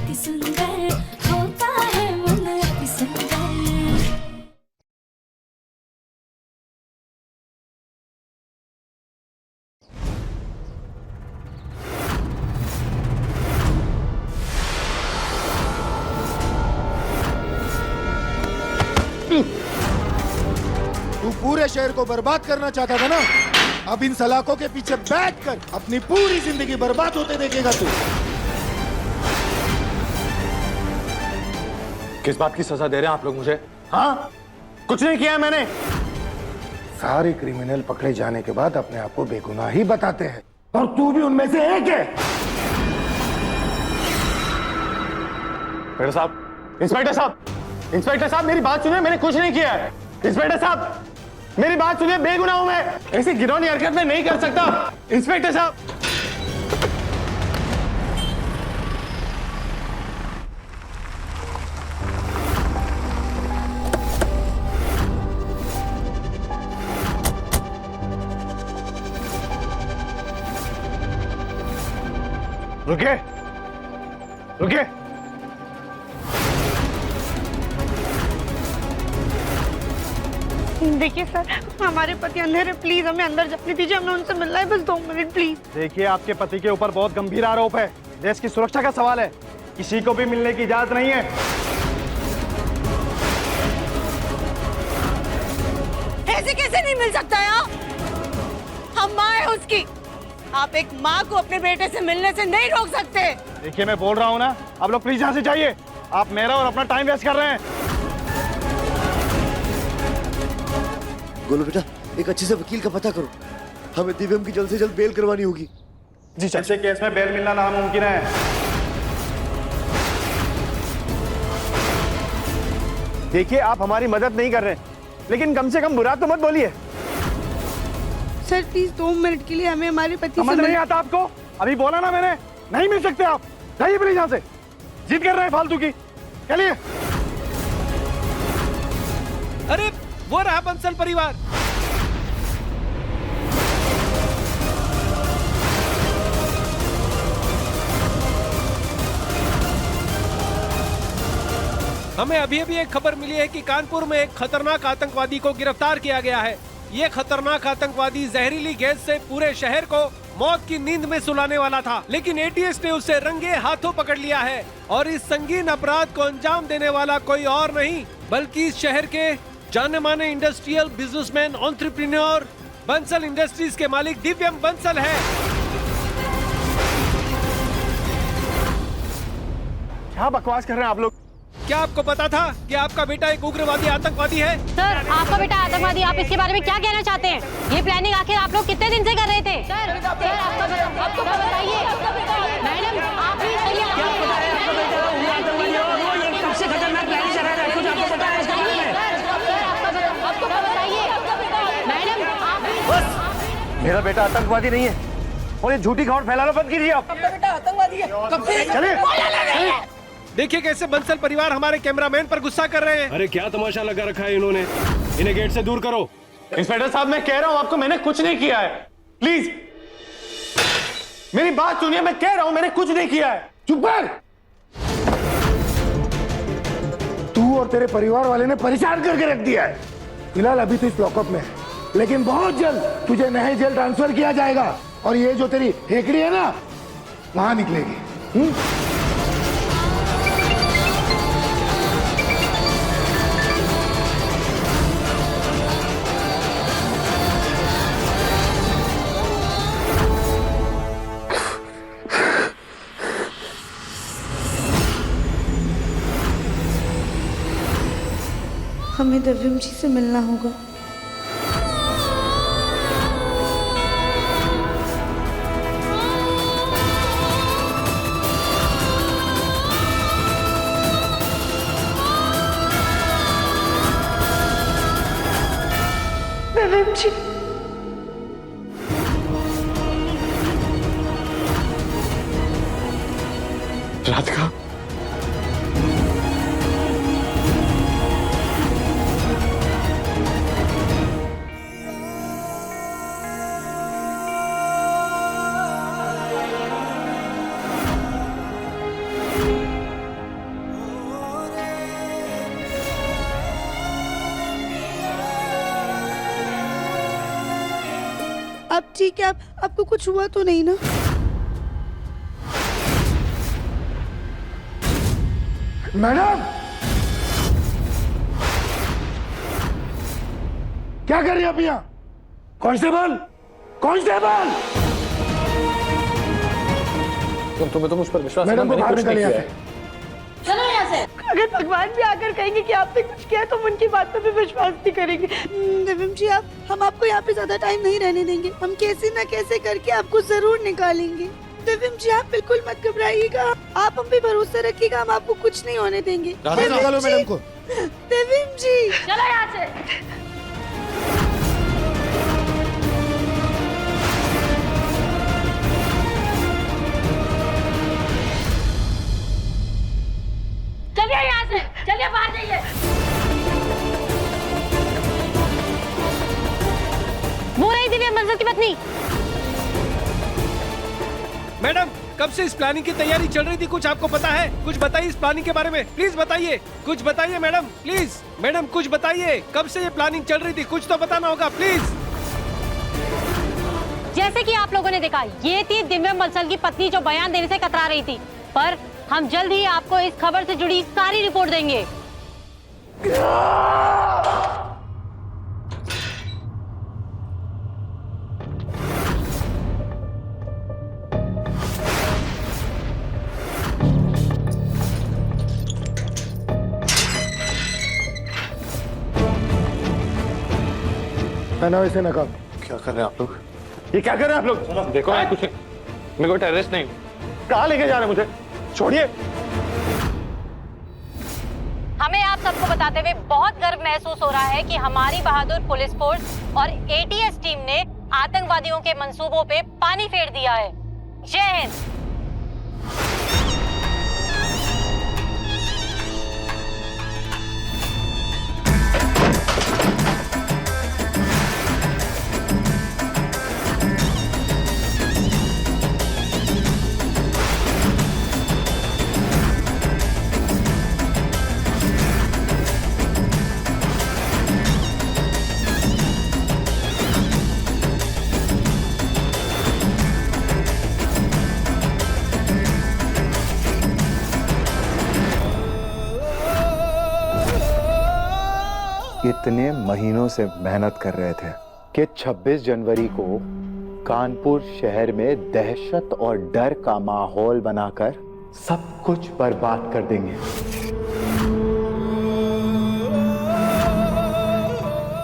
अति सुंदर होता है मन अति सुंदर। तू पूरे शहर को बर्बाद करना चाहता था ना, अब इन सलाखों के पीछे बैठकर अपनी पूरी जिंदगी बर्बाद होते देखेगा तू। किस बात की सजा दे रहे हैं आप लोग मुझे? हाँ, कुछ नहीं किया है मैंने। सारे क्रिमिनल पकड़े जाने के बाद अपने आप को बेगुनाह ही बताते हैं, और तू भी उनमें से एक है। इंस्पेक्टर साहब मेरी बात सुनिए, मैंने कुछ नहीं किया है। इंस्पेक्टर साहब मेरी बात सुनिए, बेगुनाह हूं मैं, ऐसी घिनौनी हरकत मैं नहीं कर सकता। इंस्पेक्टर साहब रुकिए रुकिए। देखिए सर, हमारे पति अंधेरे, प्लीज हमें अंदर जाने दीजिए, हमें उनसे मिलना है, बस 2 मिनट प्लीज। देखिए, आपके पति के ऊपर बहुत गंभीर आरोप है, देश की सुरक्षा का सवाल है, किसी को भी मिलने की इजाजत नहीं है। ऐसे कैसे नहीं मिल सकता है? हम माँ है उसकी, आप एक माँ को अपने बेटे से मिलने से नहीं रोक सकते। देखिए, मैं बोल रहा हूँ ना, आप लोग प्लीज यहाँ से जाइए, आप मेरा और अपना टाइम वेस्ट कर रहे हैं। गोलू बेटा, एक अच्छे से वकील का पता करो, हमें दिव्यम की जल्द से जल्द बेल करवानी होगी। जी, ऐसे केस में बेल मिलना नामुमकिन है। देखिए, आप हमारी मदद नहीं कर रहे, लेकिन कम से कम बुरा तो मत बोलिए। सर प्लीज 2 मिनट के लिए हमें हमारे पति से समझ नहीं आता आपको? अभी बोला ना मैंने, नहीं मिल सकते आप, जाइए प्लीज यहाँ से, जिद कर रहे हैं फालतू की, चलिए। अरे वो रहा बंसल परिवार। हमें अभी अभी एक खबर मिली है कि कानपुर में एक खतरनाक आतंकवादी को गिरफ्तार किया गया है। ये खतरनाक आतंकवादी जहरीली गैस से पूरे शहर को मौत की नींद में सुलाने वाला था, लेकिन एटीएस ने उसे रंगे हाथों पकड़ लिया है। और इस संगीन अपराध को अंजाम देने वाला कोई और नहीं बल्कि इस शहर के जाने माने industrial businessman entrepreneur Bansal industries के मालिक दिव्यम बंसल है। क्या बकवास कर रहे हैं आप लोग? क्या आपको पता था कि आपका बेटा एक उग्रवादी आतंकवादी है? सर, आपका बेटा आतंकवादी, आप इसके बारे में क्या कहना चाहते हैं? ये प्लानिंग आखिर आप लोग कितने दिन से कर रहे थे? सर आपको बताइए। मैडम, आप ही सही मेरा बेटा आतंकवादी नहीं है, और ये झूठी खबर फैलाना बंद कीजिए आप। बेटा आतंकवादी है, कब से? चलिए। देखिए कैसे बंसल परिवार हमारे कैमरामैन पर गुस्सा कर रहे हैं। अरे क्या तमाशा लगा रखा है इन्होंने, इन्हें गेट से दूर करो। इंस्पेक्टर साहब, मैं कह रहा हूं आपको, मैंने कुछ नहीं किया है, प्लीज मेरी बात सुनिए, मैं कह रहा हूं मैंने कुछ नहीं किया है। चुप कर। तू और तेरे परिवार वाले ने परेशान करके रख दिया है। फिलहाल अभी तो इस लॉकअप में है, लेकिन बहुत जल्द तुझे नए जेल ट्रांसफर किया जाएगा, और ये जो तेरी हेकड़ी है ना, वहां निकलेगी। हमें दिव्यम जी से मिलना होगा। दिव्यम जी, राधिका, ठीक है, आपको कुछ हुआ तो नहीं ना? मैडम, क्या कर रही है आप यहाँ? Constable, constable! तुम्हें तो मुझ पर विश्वास है ना, मैडम को मैंने बाहर कुछ नहीं निकालिए किया यहाँ है। से। चलो यहाँ से। अगर भगवान भी आकर कहेंगे कि आपने कुछ किया तो हम उनकी बात पर भी विश्वास नहीं करेंगे। दिव्यम जी, हम आपको यहाँ पे ज्यादा टाइम नहीं रहने देंगे। हम कैसे न कैसे करके आपको जरूर निकालेंगे। दिव्यम जी, आप बिल्कुल मत घबराइएगा, आप हम पे भरोसा रखिएगा, हम आपको कुछ नहीं होने देंगे। निकालो मैडम को। दिव्यम जी, चलो यहाँ से। चलिए यहाँ से, चलिए बाहर जाइए। वो रही दिव्या मंजर की पत्नी। मैडम, कब से इस प्लानिंग की तैयारी चल रही थी, कुछ आपको पता है? कुछ बताइए इस प्लानिंग के बारे में, प्लीज बताइए, कुछ बताइए मैडम, प्लीज। मैडम कुछ बताइए, कब से ये प्लानिंग चल रही थी, कुछ तो बताना होगा, प्लीज। जैसे कि आप लोगों ने देखा, ये थी दिव्यम बंसल की पत्नी जो बयान देने से कतरा रही थी। पर हम जल्द ही आपको इस खबर से जुड़ी सारी रिपोर्ट देंगे। पहनाओ इसे नकाब। क्या कर रहे हैं आप लोग? ये क्या कर रहे हैं आप लोग? देखो मैं कुछ मेरे को टेररिस्ट नहीं, कहाँ लेके जा रहे हैं मुझे? छोड़िए। हमें आप सबको बताते हुए बहुत गर्व महसूस हो रहा है कि हमारी बहादुर पुलिस फोर्स और एटीएस टीम ने आतंकवादियों के मंसूबों पे पानी फेर दिया है। जय हिंद। इतने महीनों से मेहनत कर रहे थे कि 26 जनवरी को कानपुर शहर में दहशत और डर का माहौल बनाकर सब कुछ बर्बाद कर देंगे,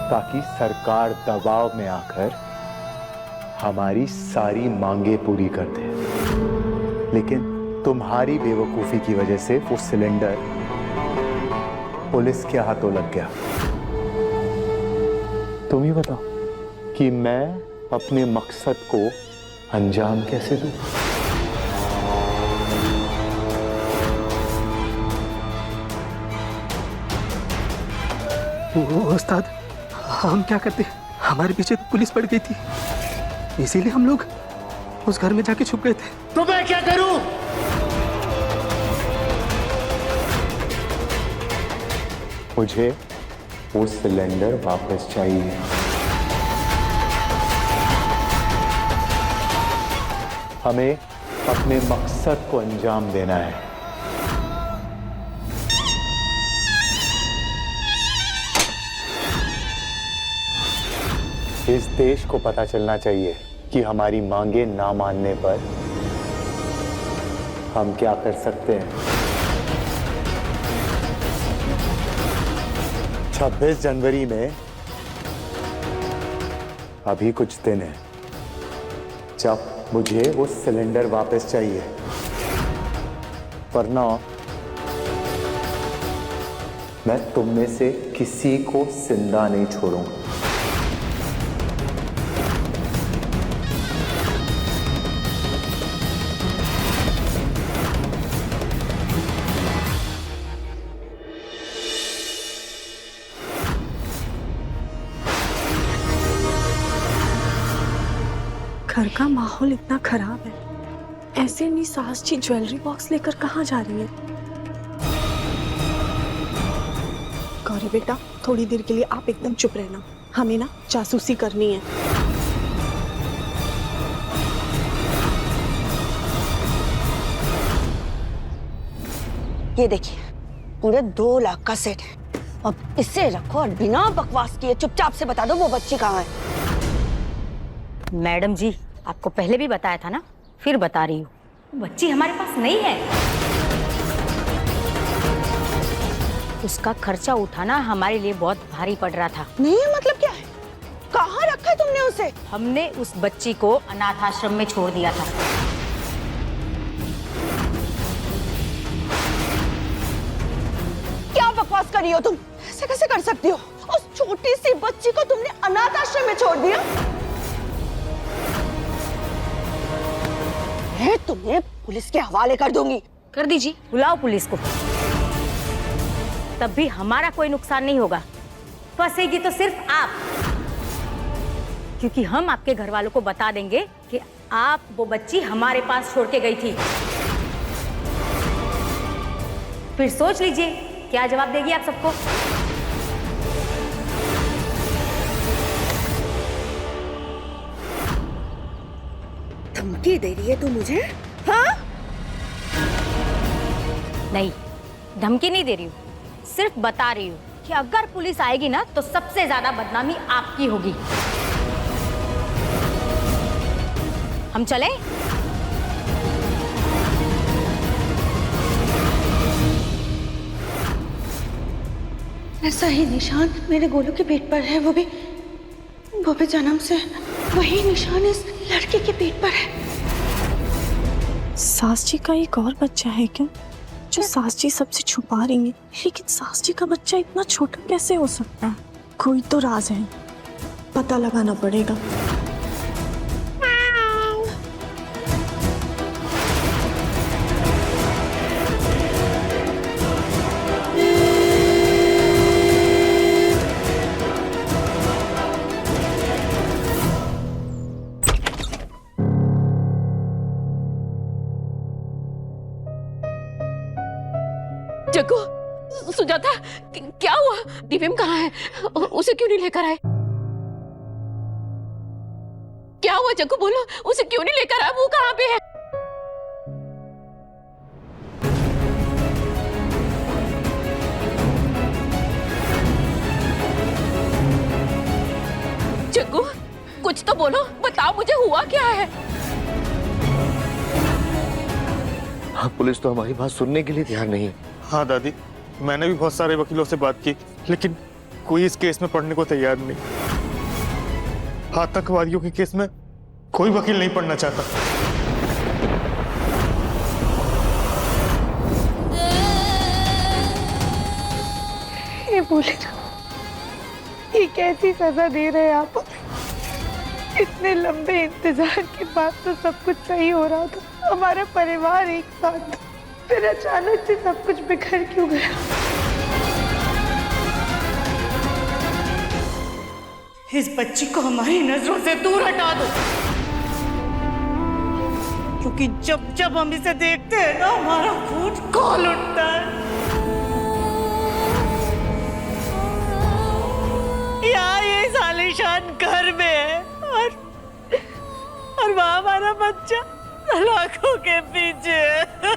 ताकि सरकार दबाव में आकर हमारी सारी मांगे पूरी कर दे। लेकिन तुम्हारी बेवकूफी की वजह से वो सिलेंडर पुलिस के हाथों लग गया। तुम ही बताओ कि मैं अपने मकसद को अंजाम कैसे दूं? उस्ताद, हम क्या करते? हमारे पीछे तो पुलिस पड़ गई थी, इसीलिए हम लोग उस घर में जाके छुप गए थे। तो मैं क्या करूं? मुझे वो सिलेंडर वापस चाहिए। हमें अपने मकसद को अंजाम देना है। इस देश को पता चलना चाहिए कि हमारी मांगे ना मानने पर हम क्या कर सकते हैं। 26 जनवरी में अभी कुछ दिन है, जब मुझे वो सिलेंडर वापस चाहिए, वरना मैं तुम में से किसी को जिंदा नहीं छोड़ूंगा। घर का माहौल इतना खराब है, ऐसे में सास जी ज्वेलरी बॉक्स लेकर कहाँ जा रही है? गौरी बेटा, थोड़ी देर के लिए आप एकदम चुप रहना, हमें ना जासूसी करनी है। ये देखिए, पूरे 2 लाख का सेट है। अब इसे रखो और बिना बकवास किए चुपचाप से बता दो वो बच्ची कहाँ है। मैडम जी, आपको पहले भी बताया था ना, फिर बता रही हूँ, बच्ची हमारे पास नहीं है। उसका खर्चा उठाना हमारे लिए बहुत भारी पड़ रहा था। नहीं मतलब क्या है? कहाँ रखा है तुमने उसे? हमने उस बच्ची को अनाथ आश्रम में छोड़ दिया था। क्या बकवास कर रही हो तुम? ऐसे कैसे कर सकती हो? उस छोटी सी बच्ची को तुमने अनाथ आश्रम में छोड़ दिया? मैं तुम्हें पुलिस के हवाले कर दूंगी। कर दीजिए, बुलाओ पुलिस को। तब भी हमारा कोई नुकसान नहीं होगा। फंसेगी तो सिर्फ आप, क्योंकि हम आपके घर वालों को बता देंगे कि आप वो बच्ची हमारे पास छोड़ के गई थी। फिर सोच लीजिए क्या जवाब देगी आप सबको। धमकी दे रही है तू मुझे? हाँ? नहीं, धमकी नहीं दे रही हूँ, सिर्फ बता रही हूँ कि अगर पुलिस आएगी ना तो सबसे ज्यादा बदनामी आपकी होगी। हम चलें? ऐसा ही निशान मेरे गोलू के पेट पर है, वो भी जन्म से वही निशान इस लड़के के पेट पर है। सास जी का एक और बच्चा है क्या, जो सास जी सबसे छुपा रही है? लेकिन सास जी का बच्चा इतना छोटा कैसे हो सकता है? कोई तो राज है, पता लगाना पड़ेगा। जग्गू, सुजाता, क्या हुआ? दिव्यम कहाँ है? उसे क्यों नहीं लेकर आए? क्या हुआ जग्गू, बोलो, उसे क्यों नहीं लेकर आए? वो कहाँ पे है? जग्गू, कुछ तो बोलो, बताओ मुझे हुआ क्या है? हाँ, पुलिस तो हमारी बात सुनने के लिए तैयार नहीं है। हाँ दादी, मैंने भी बहुत सारे वकीलों से बात की, लेकिन कोई इस केस में पढ़ने को तैयार नहीं। आतंकवादियों के केस में कोई वकील नहीं पढ़ना चाहता। ये बोले ना, ये कैसी सजा दे रहे हैं आप? इतने लंबे इंतजार के बाद तो सब कुछ सही हो रहा था, हमारा परिवार एक साथ था, फिर अचानक से सब कुछ बिखर क्यों गया? इस बच्ची को हमारी नजरों से दूर हटा दो, क्योंकि जब जब हम इसे देखते हैं ना, हमारा खून खौल उठता है। यहाँ ये सालिशान घर में है और वहाँ हमारा बच्चा सलाखों के पीछे है।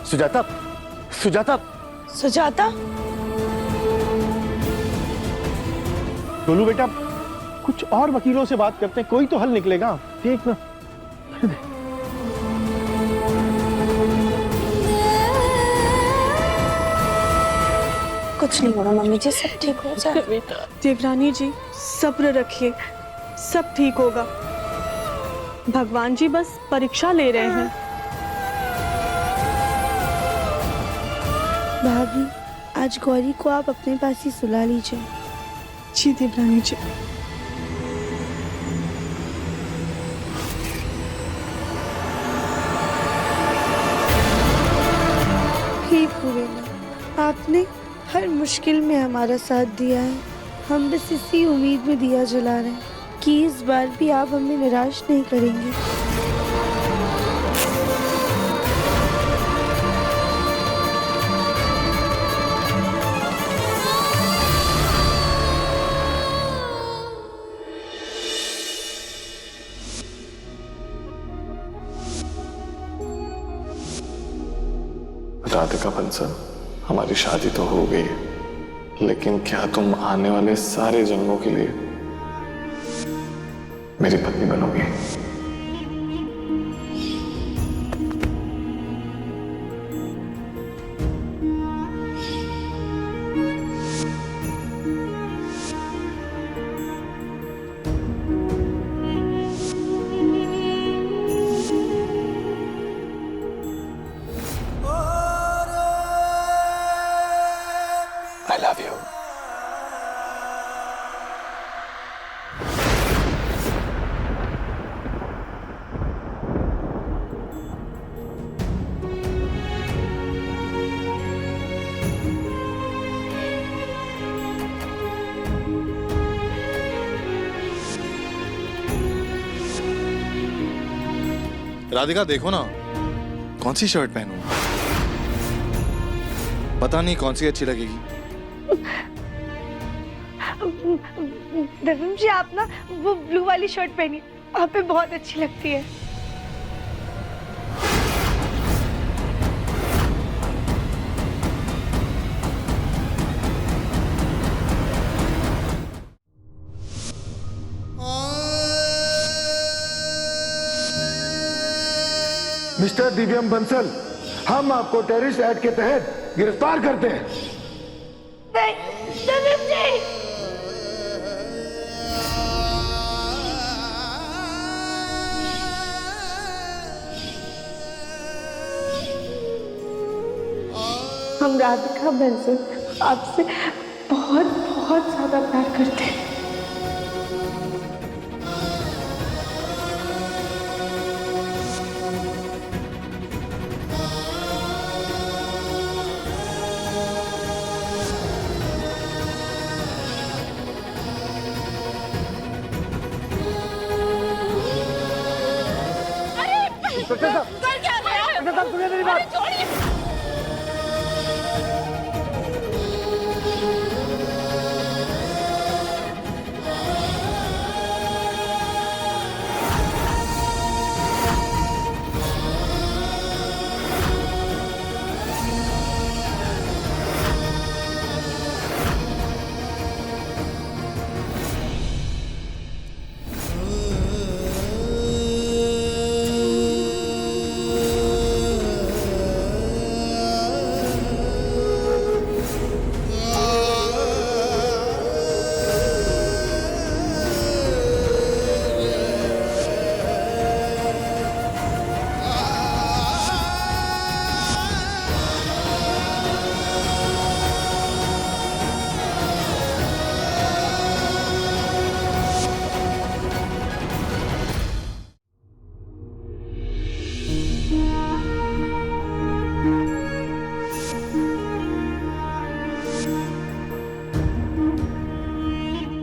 सुजाता, सुजाता, सुजाता, गोलू बेटा, कुछ और वकीलों से बात करते हैं, कोई तो हल निकलेगा। देख ना। कुछ नहीं होगा मम्मी जी, सब ठीक हो जाए। देवरानी जी, सब्र रखिए, सब ठीक होगा। भगवान जी बस परीक्षा ले रहे हैं। भाभी, आज गौरी को आप अपने पास ही सुला लीजिए। जी देवरानी जी। हे पूर्णिमा, आपने हर मुश्किल में हमारा साथ दिया है। हम बस इसी उम्मीद में दिया जला रहे हैं कि इस बार भी आप हमें निराश नहीं करेंगे। राधिका बंसल, हमारी शादी तो हो गई है, लेकिन क्या तुम आने वाले सारे जन्मों के लिए मेरी पत्नी बनोगी? I love you. राधिका देखो ना, कौन सी शर्ट पहनूं? पता नहीं कौन सी अच्छी लगेगी। दिव्यम जी आप ना वो ब्लू वाली शर्ट पहनिए, आप पे बहुत अच्छी लगती है। मिस्टर दिव्यम बंसल, हम आपको टेररिस्ट एक्ट के तहत गिरफ्तार करते हैं। नहीं, दिव्यम जी। हम राधिका बंसल आपसे बहुत बहुत ज्यादा प्यार करते हैं। कर क्या रहे हो? सुनिए मेरी बात। छोड़िए।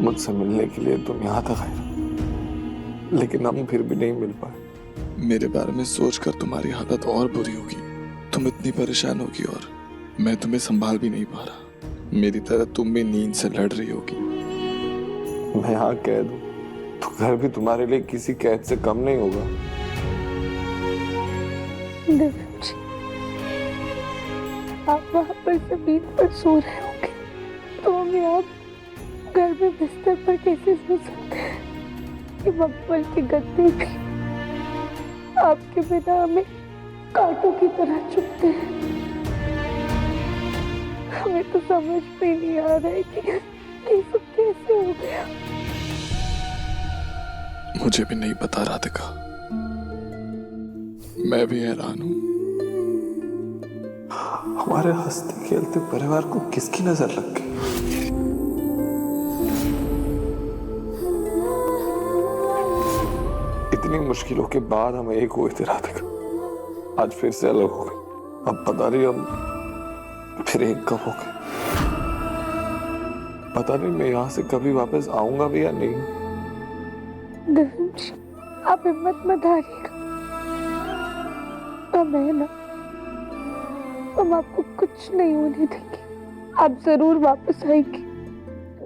मुझसे मिलने के लिए तुम यहाँ तक आए, लेकिन हम फिर भी नहीं मिल पाए। मेरे बारे में सोचकर तुम्हारी हालत और बुरी होगी। तुम इतनी परेशान होगी और मैं तुम्हें संभाल भी नहीं पा रहा। मेरी तरह तुम भी नींद से लड़ रही होगी। मैं यहाँ कैद हूँ तो घर भी तुम्हारे लिए किसी कैद से कम नहीं होगा। दिव्यम जी, आप वहाँ पर जमीन पर सो रहे होंगे तो हमें आप घर में बिस्तर पर कैसे सो सकते हैं? कि मकबल की गद्दे भी आपके बिना हमें कांटों की तरह चुभते हैं। हमें तो समझ में नहीं आ रहा है कि ये सब कैसे हो गया। मुझे भी नहीं पता राधिका, मैं भी हैरान हूँ। हमारे हंसते खेलते परिवार को किसकी नजर लग गई? इतनी मुश्किलों के बाद हम एक हुए थे राधिका, आज फिर से अलग हो गए। अब पता नहीं हम फिर एक कब हो गए। पता नहीं मैं यहाँ से कभी वापस आऊंगा भी या नहीं। दिव्यम जी, आप हिम्मत मत हारिएगा। हम है ना, हम आपको कुछ नहीं होने देंगे। आप जरूर वापस आएंगे।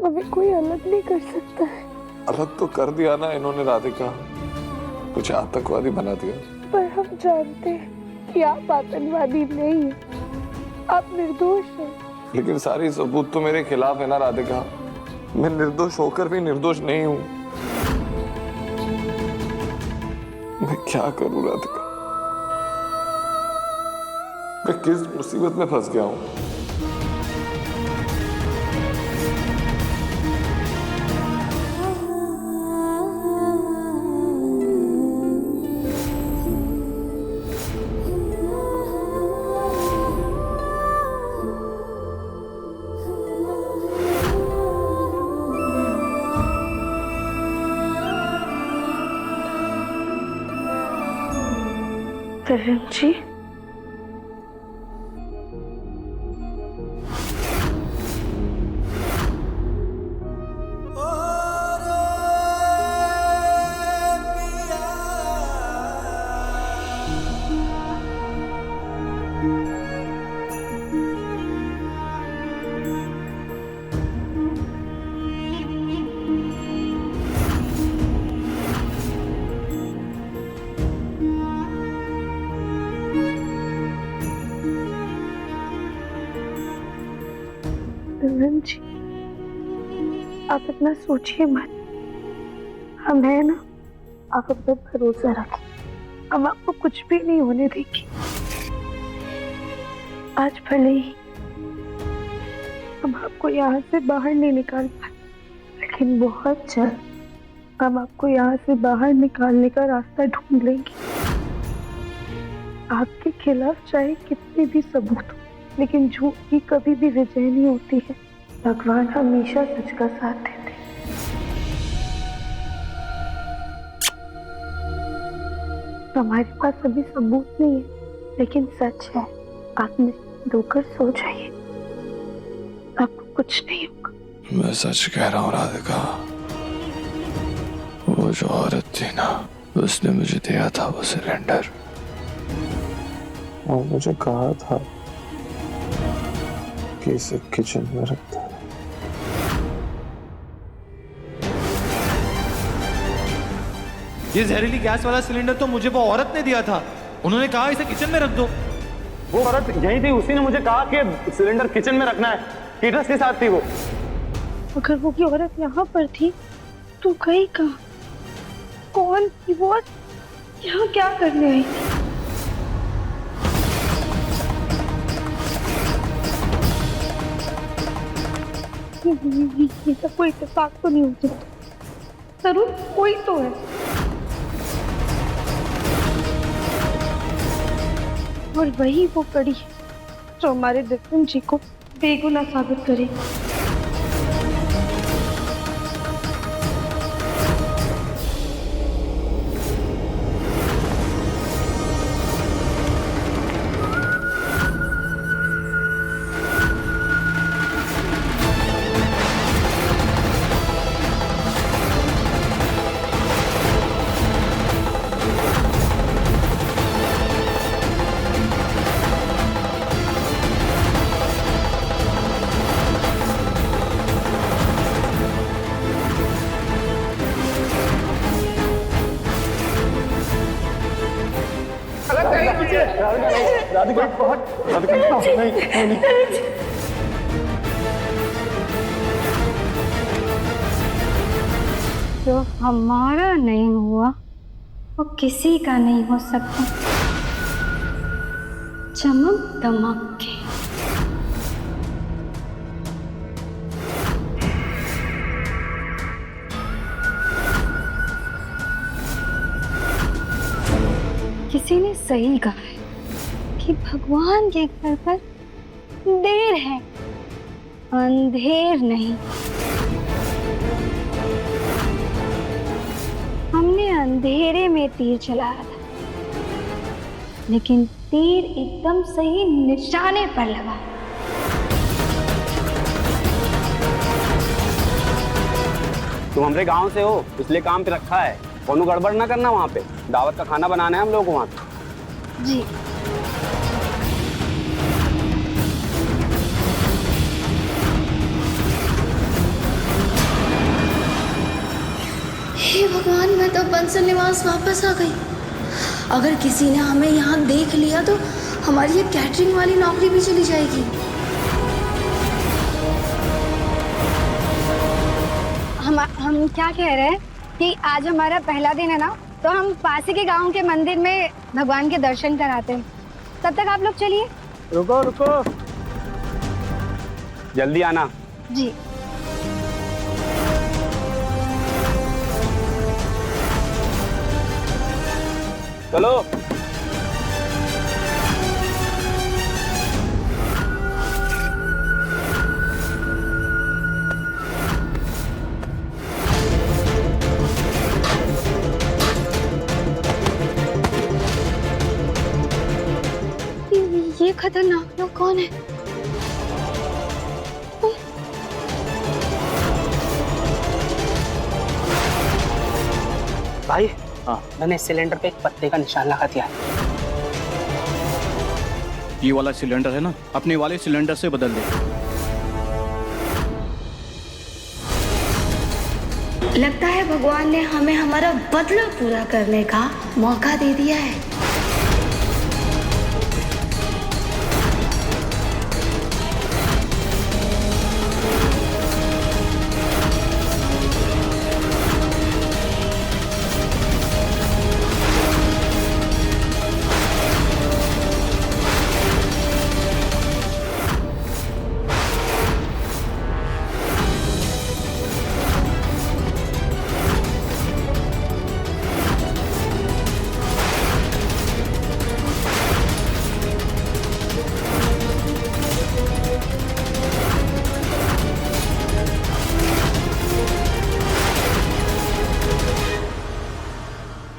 हमें कोई अलग नहीं कर सकता है। अलग तो कर दिया ना इन्होंने राधिका, कुछ आतंकवादी बना दिया। पर हम जानते हैं कि आप आतंकवादी नहीं हैं। आप निर्दोष हैं। लेकिन सारी सबूत तो मेरे खिलाफ है ना राधिका। मैं निर्दोष होकर भी निर्दोष नहीं हूं। मैं क्या करूं राधिका? मैं किस मुसीबत में फंस गया हूं? दिव्यम जी, दिव्यम जी, आप इतना सोचिए मत। हम है ना, आप अपना भरोसा रखें। हम आपको कुछ भी नहीं होने देंगे। आज भले ही हम आपको यहाँ से बाहर नहीं निकाल पाए, लेकिन बहुत जल्द हम आपको यहाँ से बाहर निकालने का रास्ता ढूंढ लेंगे। आपके खिलाफ चाहे कितने भी सबूत हो, लेकिन झूठ की कभी भी विजय नहीं होती है। भगवान हमेशा सच का साथ देते हैं। हमारे पास अभी सबूत नहीं है, लेकिन सच है। आप निश्चिंत होकर सो जाइए, आपको कुछ नहीं होगा। मैं सच कह रहा हूँ राधिका। वो जो औरत थी ना, उसने मुझे दिया था वो सिलेंडर और मुझे कहा था कि इसे किचन में रख दो। ये जहरीली गैस वाला सिलेंडर तो मुझे वो औरत ने दिया था। उन्होंने कहा इसे किचन में रख दो। वो औरत यही थी, उसी ने मुझे कहा कि सिलेंडर किचन में रखना है। कीटस के साथ थी वो। अगर वो की औरत यहाँ पर थी तो गई कहाँ? कौन थी वो? यहाँ क्या करने आई थी? ये सब कोई इत्तेफाक तो नहीं हो सकता। जरूर कोई तो है, और वही वो कड़ी है जो हमारे दिव्यम जी को बेगुनाह साबित करे। जो हमारा नहीं हुआ वो किसी का नहीं हो सकता। चमक दमक के किसी ने सही कहा है कि भगवान के घर पर देर है, अंधेर नहीं। हमने अंधेरे में तीर चलाया था, लेकिन तीर एकदम सही निशाने पर लगा। तुम हमारे गांव से हो, इसलिए काम पे रखा है। कोनो गड़बड़ ना करना वहाँ पे। दावत का खाना बनाना है हम लोग वहाँ पे। जी। हे भगवान, मैं तो बंसल निवास वापस आ गई। अगर किसी ने हमें यहाँ देख लिया तो हमारी ये कैटरिंग वाली नौकरी भी चली जाएगी। हम क्या कह रहे हैं कि आज हमारा पहला दिन है ना, तो हम पास ही के गांव के मंदिर में भगवान के दर्शन कराते हैं। तब तक आप लोग चलिए। रुको रुको, जल्दी आना। जी। चलो। ये खतरनाक लोग कौन है? भाई मैंने सिलेंडर पे एक पत्ते का निशान लगा दिया है। ये वाला सिलेंडर है ना, अपने वाले सिलेंडर से बदल दे। लगता है भगवान ने हमें हमारा बदला पूरा करने का मौका दे दिया है।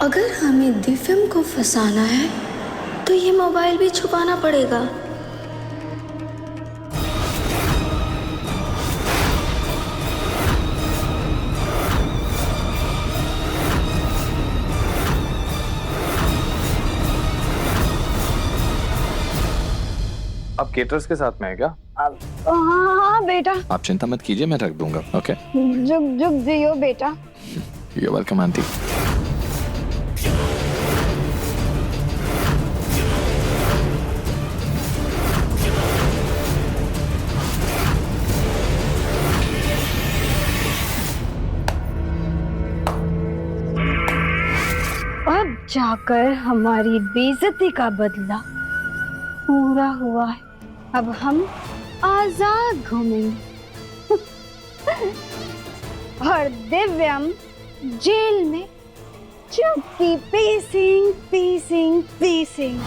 अगर हमें दिव्यम को फंसाना है तो ये मोबाइल भी छुपाना पड़ेगा। आप केटरर्स के साथ में है क्या? हाँ बेटा। आप चिंता मत कीजिए, मैं रख दूंगा। ओके, जुग जुग जियो बेटा। You welcome aunty. अब जाकर हमारी बेइज्जती का बदला पूरा हुआ है। अब हम आजाद घूमेंगे और दिव्यम जेल में चुप्पी पीसिंग पीसिंग पीसिंग।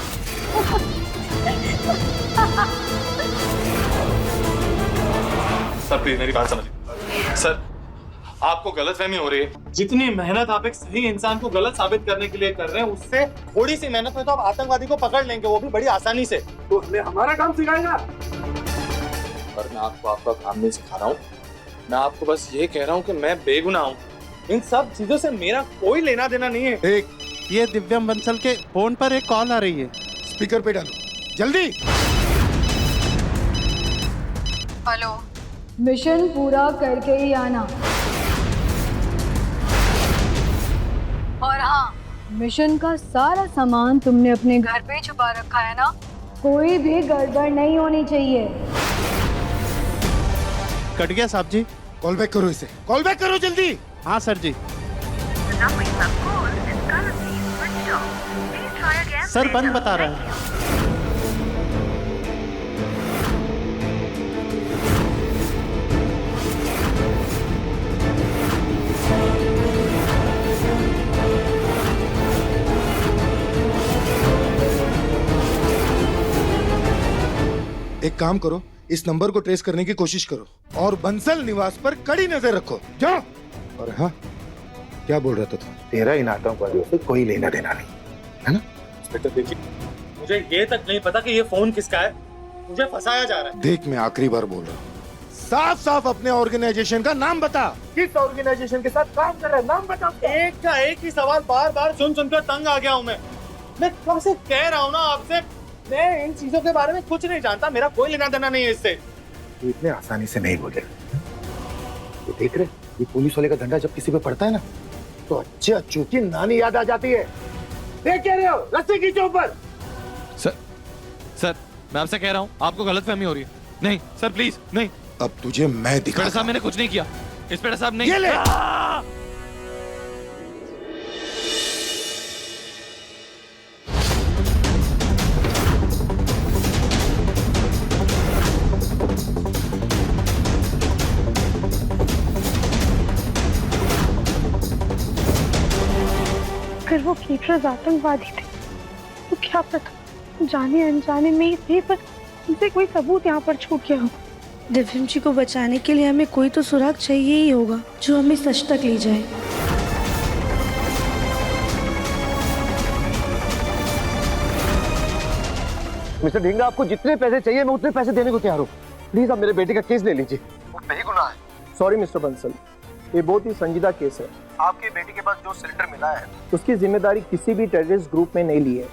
सर प्लीज मेरी बात समझिए। सर आपको गलतफहमी हो रही है। जितनी मेहनत आप एक सही इंसान को गलत साबित करने के लिए कर रहे हैं, उससे थोड़ी सी मेहनत में तो आप आतंकवादी को पकड़ लेंगे, वो भी बड़ी आसानी से। तो हमें हमारा काम सिखाएगा। और मैं आपको आपका काम नहीं सिखा रहा हूँ, मैं आपको बस ये कह रहा हूँ कि मैं बेगुनाह हूँ। इन सब चीजों से मेरा कोई लेना देना नहीं है। एक ये दिव्यम बंसल के फोन पर एक कॉल आ रही है, स्पीकर पे डालो जल्दी। हेलो, मिशन पूरा करके ही आना। और हाँ, मिशन का सारा सामान तुमने अपने घर पे छुपा रखा है ना, कोई भी गड़बड़ नहीं होनी चाहिए। कट गया साहब जी। कॉल बैक करो इसे, कॉल बैक करो जल्दी। हाँ सर जी। सर बंद बता रहा है। एक काम करो, इस नंबर को ट्रेस करने की कोशिश करो और बंसल निवास पर कड़ी नजर रखो। जाओ। और हाँ, क्या बोल रहा था तू? तेरा इन आतंकवादियों से कोई लेना देना नहीं है ना? इंस्पेक्टर देखिए, मुझे ये तक नहीं पता कि ये फोन किसका है, मुझे फंसाया जा रहा है। देख, मैं आखिरी बार बोल रहा हूँ, साफ साफ अपने ऑर्गेनाइजेशन का नाम बता। किस ऑर्गेनाइजेशन के साथ काम कर रहा है, नाम बता। एक का एक ही सवाल बार बार सुन सुनकर तंग आ गया हूँ मैं कब से कह रहा हूँ ना आपसे, मैं इन चीजों के बारे में कुछ नहीं जानता, मेरा कोई लेना देना नहीं है इससे। तू इतने आसानी से नहीं बोले। तो देख रहे, ये पुलिस वाले का डंडा जब किसी पे पड़ता है ना, तो अच्छे अच्छों की नानी याद आ जाती है। देख कह रहे हो, रस्सी खींचो ऊपर। सर मैं आपसे कह रहा हूँ, आपको गलतफहमी हो रही है। नहीं सर प्लीज नहीं। अब तुझे मैं दिखा। इंस्पेक्टर साहब मैंने कुछ नहीं किया। इंस्पेक्टर साहब नहीं। ये ले। अगर वो केटरर्स आतंकवादी थे तो क्या पता जाने अनजाने में ही पर उनसे कोई सबूत यहाँ पर छूट गया हो। दिव्यम जी को बचाने के लिए हमें कोई तो सुराग चाहिए ही होगा जो हमें सच तक ले जाए। मिस्टर ढींगरा, आपको जितने पैसे चाहिए मैं उतने पैसे देने को तैयार हूँ। प्लीज आप मेरे बेटे का केस ले लीजिए। वो बेगुनाह है। सॉरी मिस्टर बंसल, ये बहुत ही संजीदा केस है। आपके बेटे के पास जो सिलेंडर मिला है उसकी जिम्मेदारी किसी भी टेररिस्ट ग्रुप में नहीं ली है,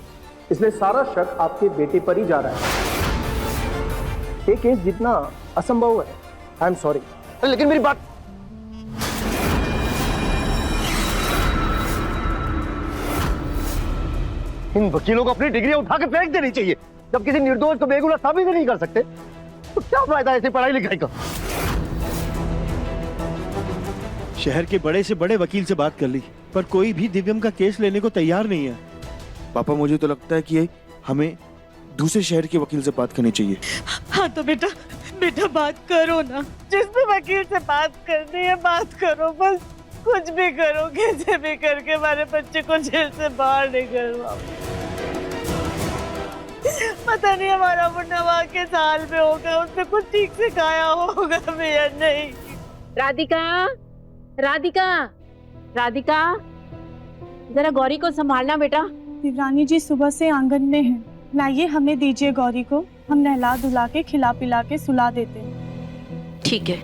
इसलिए सारा शक आपके बेटे पर ही जा रहा है। ये केस जितना असंभव है। I am sorry. लेकिन मेरी बात, इन वकीलों को अपनी डिग्री उठा के फेंक देनी चाहिए। जब किसी निर्दोष को बेगुनाह साबित नहीं कर सकते तो क्या फायदा ऐसी पढ़ाई लिखाई का। शहर के बड़े से बड़े वकील से बात कर ली पर कोई भी दिव्यम का केस लेने को तैयार नहीं है। पापा, मुझे तो लगता है कि हमें दूसरे शहर के वकील से बात करनी चाहिए। हाँ तो बेटा बात करो ना, जिस भी वकील से बात करनी है बात करो, बस कुछ भी करो, कैसे भी करके हमारे बच्चे को जेल से बाहर निकलवाओ। पता नहीं हमारा मुन्ना वहाँ के साल में होगा, उसने कुछ ठीक से खाया होगा भैया। नहीं राधिका, राधिका, राधिका, जरा गौरी को संभालना बेटा। रानी जी सुबह से आंगन में है, लाइए हमें दीजिए गौरी को, हम नहला धुला के खिला पिला के सुला देते हैं। ठीक है।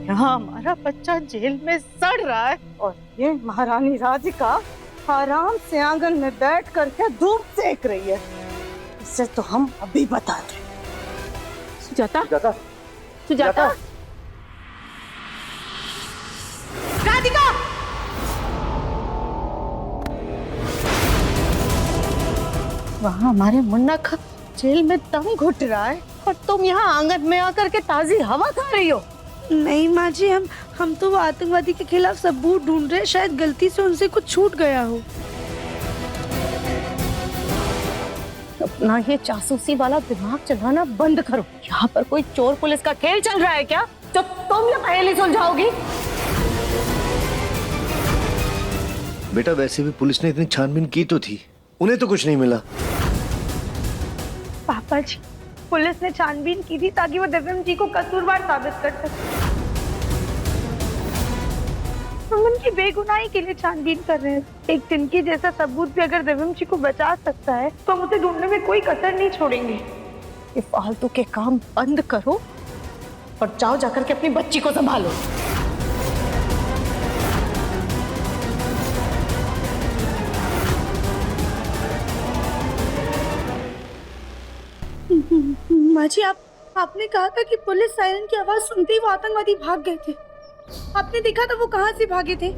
यहाँ हमारा बच्चा जेल में सड़ रहा है और ये महारानी राधिका आराम से आंगन में बैठ करके धूप सेक रही है। इसे तो हम अभी बताते। सुजाता, सुजाता, सुजाता, राधिका, वहाँ हमारे मुन्ना का जेल में दम घुट रहा है और तुम यहाँ आंगन में आकर के ताजी हवा खा रही हो। नहीं माँ जी, हम तो वो आतंकवादी के खिलाफ सबूत ढूंढ रहे हैं, शायद गलती से उनसे कुछ छूट गया हो। अपना ये जासूसी वाला दिमाग चलाना बंद करो। यहाँ पर कोई चोर पुलिस का खेल चल रहा है क्या, जो तुम ये पहेली सुलझाओगी? बेटा वैसे भी पुलिस ने इतनी छानबीन की तो थी, उन्हें तो कुछ नहीं मिला। पापा जी, पुलिस ने छानबीन की थी ताकि वो दिव्यम जी को कसूरवार साबित कर सके। हम उनकी बेगुनाही के लिए छानबीन कर रहे हैं। एक तिनकी जैसा सबूत भी अगर दिव्यम जी को बचा सकता है तो हम उसे ढूंढने में कोई कसर नहीं छोड़ेंगे। ये फालतू के काम बंद करो और जाओ जाकर के अपनी बच्ची को संभालो। माँ जी, आपने कहा था कि पुलिस सायरन की आवाज सुनते ही वो आतंकवादी भाग गए थे। आपने देखा था वो कहाँ से भागे थे?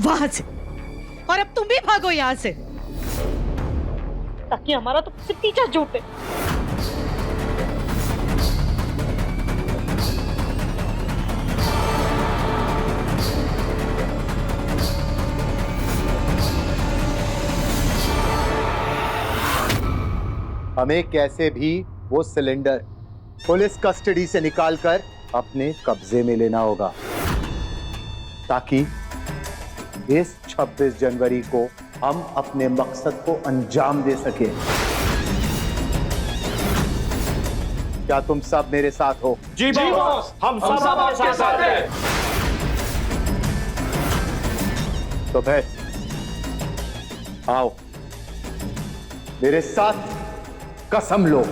वहां से। और अब तुम भी भागो यहाँ से ताकि हमारा तो पीछा छूटे। हमें कैसे भी वो सिलेंडर पुलिस कस्टडी से निकालकर अपने कब्जे में लेना होगा ताकि इस 26 जनवरी को हम अपने मकसद को अंजाम दे सके। क्या तुम सब मेरे साथ हो? जी बॉस, हम सब आपके साथ हैं। तो फिर आओ मेरे साथ कसम लो।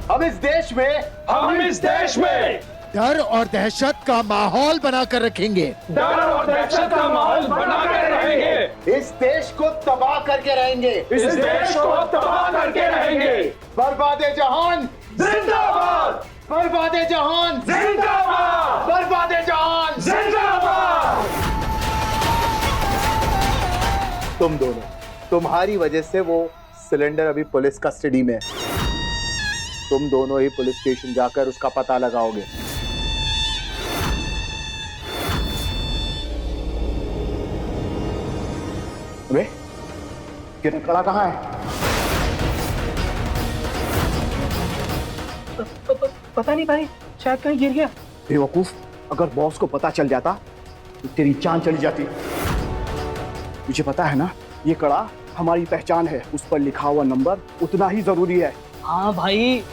हम इस देश में डर और दहशत का माहौल बनाकर रखेंगे। डर और दहशत का माहौल बनाकर रहेंगे। इस देश को तबाह करके रहेंगे। इस देश को तबाह करके रहेंगे। बर्बादे जहान जिंदाबाद। बर्बादे जहान जिंदाबाद। बर्बादे जहान जिंदाबाद। तुम दोनों, तुम्हारी वजह से वो सिलेंडर अभी पुलिस कस्टडी में है। तुम दोनों ही पुलिस स्टेशन जाकर उसका पता लगाओगे। अबे किरण कड़ा कहाँ है? पता नहीं भाई, शायद कहीं गिर गया। बेवकूफ, अगर बॉस को पता चल जाता तो तेरी जान चली जाती। मुझे पता है ना, ये कड़ा हमारी पहचान है, उस पर लिखा हुआ नंबर उतना ही जरूरी है। हाँ भाई,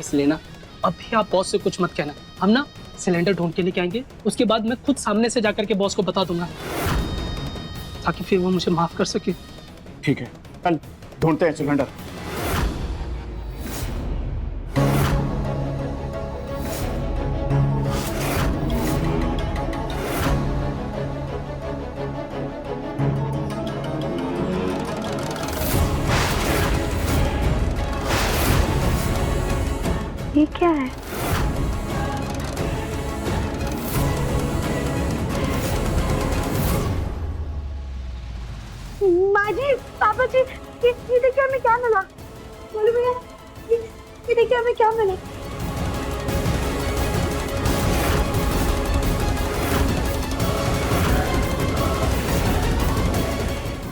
इसलिए ना अभी आप बॉस से कुछ मत कहना। हम ना सिलेंडर ढूंढ के लेके आएंगे, उसके बाद मैं खुद सामने से जाकर के बॉस को बता दूंगा, ताकि फिर वो मुझे माफ कर सके। ठीक है, कल ढूंढते हैं सिलेंडर। ये क्या है? माँ जी, पापा जी, ये देखिए हमें क्या मिला। बोलो भैया, ये देखिए हमें क्या मिला।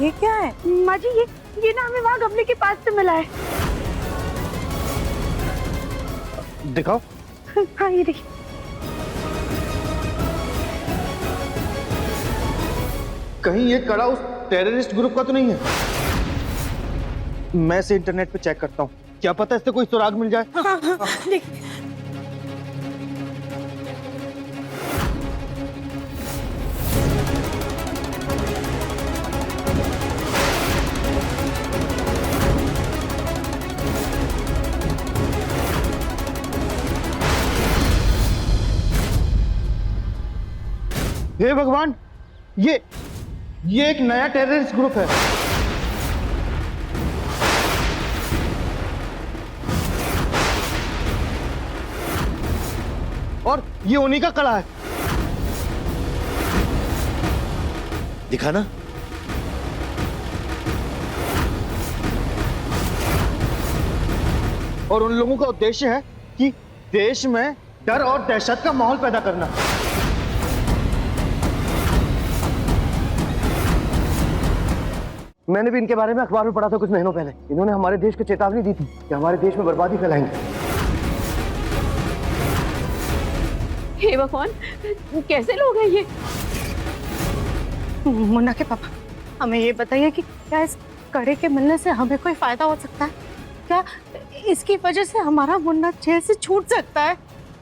ये क्या है? माँ जी, ये ना हमें वहाँ गमले के पास से मिला है। दिखाओ। हाँ, ये देखिए। कहीं ये कड़ा उस टेररिस्ट ग्रुप का तो नहीं है? मैं इसे इंटरनेट पे चेक करता हूँ, क्या पता इससे कोई सुराग मिल जाए। हाँ, हाँ, देखिए। हे भगवान, ये एक नया टेररिस्ट ग्रुप है। और ये उन्हीं का कड़ा है। दिखाना। और उन लोगों का उद्देश्य है कि देश में डर और दहशत का माहौल पैदा करना। मैंने भी इनके बारे में अखबार में पढ़ा था कुछ महीनों पहले। इन्होंने हमारे देश को चेतावनी दी थी कि हमारे देश में बर्बादी फैलाएंगे। हे भगवान, कैसे लोग हैं ये? मुन्ना के पापा, हमें ये बताइए कि क्या इस कड़े के मिलने से हमें कोई फायदा हो सकता है? क्या इसकी वजह से हमारा मुन्ना जेल से छूट सकता है?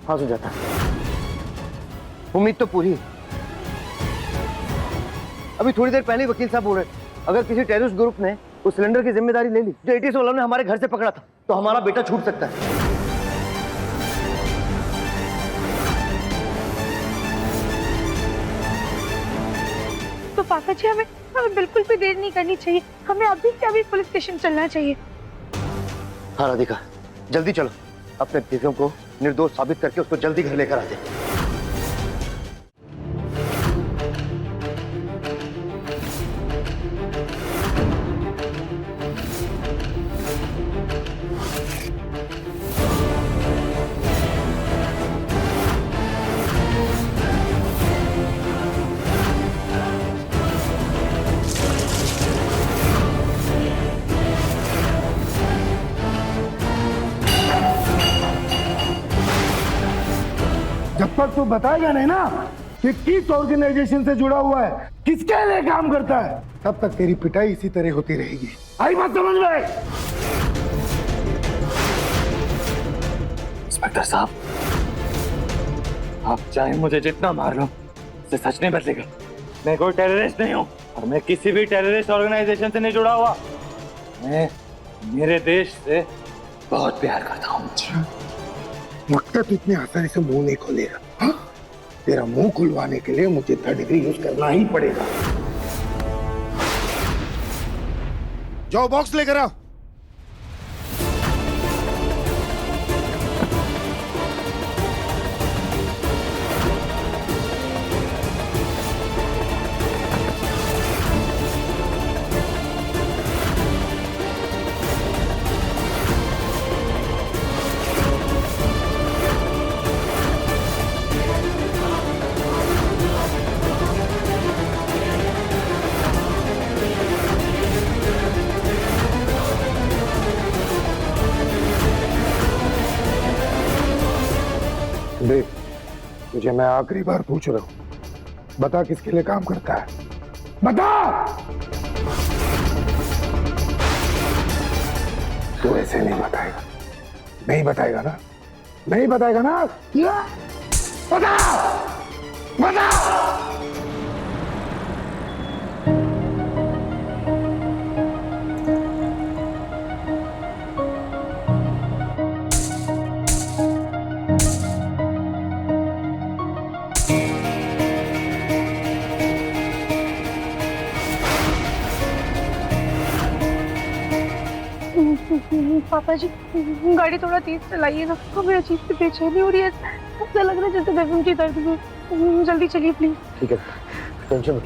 हाँ सुजाता, उम्मीद तो पूरी। अभी थोड़ी देर पहले वकील साहब बोल रहे, अगर किसी टेररिस्ट ग्रुप ने उस सिलेंडर की जिम्मेदारी ले ली जो एटीएस वालों ने हमारे घर से पकड़ा था, तो हमारा बेटा छूट सकता है। तो पापा जी, हमें बिल्कुल भी देर नहीं करनी चाहिए। हमें अभी के अभी पुलिस स्टेशन चलना चाहिए। हाँ राधिका, जल्दी चलो, अपने दिव्यों को निर्दोष साबित करके उसको जल्दी घर लेकर आ जाए। जब तक तू बताएगा नहीं ना कि किस ऑर्गेनाइजेशन से जुड़ा हुआ है, किसके लिए काम करता है, तब तक तेरी पिटाई इसी तरह होती रहेगी। आई बात समझ में? इंस्पेक्टर साहब, आप चाहे मुझे जितना मार लो, इससे सच नहीं बदलेगा। मैं कोई टेररिस्ट नहीं हूँ और मैं किसी भी टेररिस्ट ऑर्गेनाइजेशन से नहीं जुड़ा हुआ। मैं मेरे देश से बहुत प्यार करता हूँ। मक्का तू इतने आसानी से मुंह नहीं खोलेगा। हाँ? तेरा मुंह खुलवाने के लिए मुझे 3rd डिग्री यूज करना ही पड़ेगा। जाओ बॉक्स लेकर आओ। देख, तुझे मैं आखिरी बार पूछ रहा हूं, बता किसके लिए काम करता है? बता। तू ऐसे नहीं बताएगा, नहीं बताएगा ना? नहीं बताएगा ना? बता, बता। पापा जी, गाड़ी थोड़ा तेज चलाइएगा, हमें अजीब सी बेचैनी हो रही है। ऐसा लग रहा है जैसे बेबी की दर्द में। जल्दी चलिए प्लीज। ठीक है, टेंशन मत।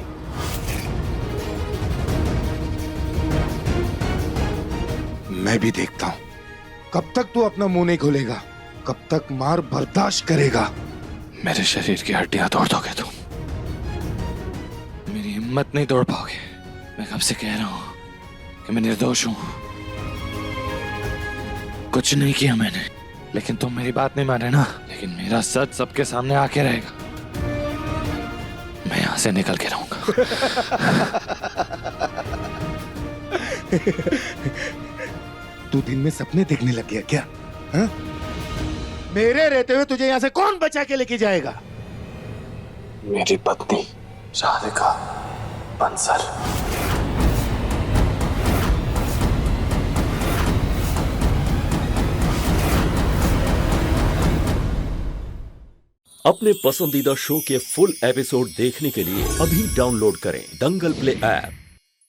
मैं भी देखता हूं कब तक तू अपना मुंह नहीं खोलेगा, कब तक मार बर्दाश्त करेगा। मेरे शरीर की हड्डियां तोड़ दोगे तुम, मेरी हिम्मत नहीं तोड़ पाओगे। मैं कब से कह रहा हूं कि मैं निर्दोष हूं, कुछ नहीं किया मैंने, लेकिन तुम मेरी बात नहीं मान रहे ना। लेकिन मेरा सच सबके सामने आके रहेगा, मैं यहां से निकल के रहूंगा। तू दिन में सपने देखने लग गया क्या? हा? मेरे रहते हुए तुझे यहां से कौन बचा के लेके जाएगा? मेरी पत्नी राधिका बंसल। अपने पसंदीदा शो के फुल एपिसोड देखने के लिए अभी डाउनलोड करें दंगल प्ले ऐप।